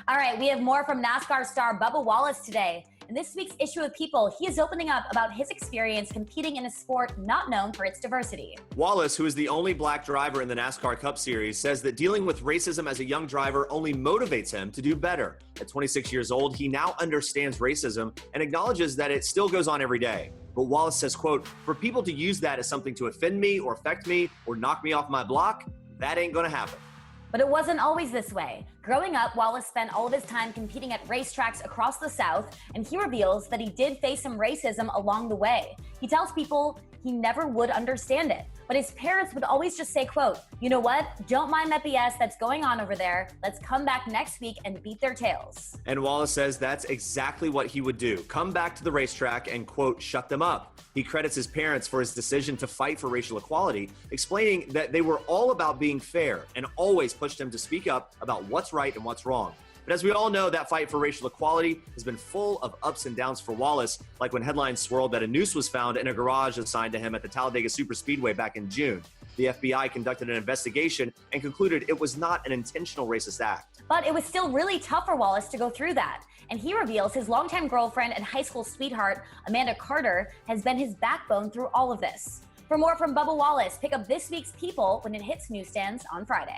All right, we have more from NASCAR star Bubba Wallace today. In this week's issue of People, he is opening up about his experience competing in a sport not known for its diversity. Wallace, who is the only black driver in the NASCAR Cup Series, says that dealing with racism as a young driver only motivates him to do better. At 26 years old, he now understands racism and acknowledges that it still goes on every day. But Wallace says, quote, "For people to use that as something to offend me or affect me or knock me off my block, that ain't gonna happen." But it wasn't always this way. Growing up, Wallace spent all of his time competing at racetracks across the South, and he reveals that he did face some racism along the way. He tells people he never would understand it, but his parents would always just say, quote, "You know what? Don't mind that BS that's going on over there. Let's come back next week and beat their tails." And Wallace says that's exactly what he would do. Come back to the racetrack and, quote, "shut them up." He credits his parents for his decision to fight for racial equality, explaining that they were all about being fair and always pushed him to speak up about what's right and what's wrong. But as we all know, that fight for racial equality has been full of ups and downs for Wallace, like when headlines swirled that a noose was found in a garage assigned to him at the Talladega Superspeedway back in June. The FBI conducted an investigation and concluded it was not an intentional racist act. But it was still really tough for Wallace to go through that. And he reveals his longtime girlfriend and high school sweetheart, Amanda Carter, has been his backbone through all of this. For more from Bubba Wallace, pick up this week's People when it hits newsstands on Friday.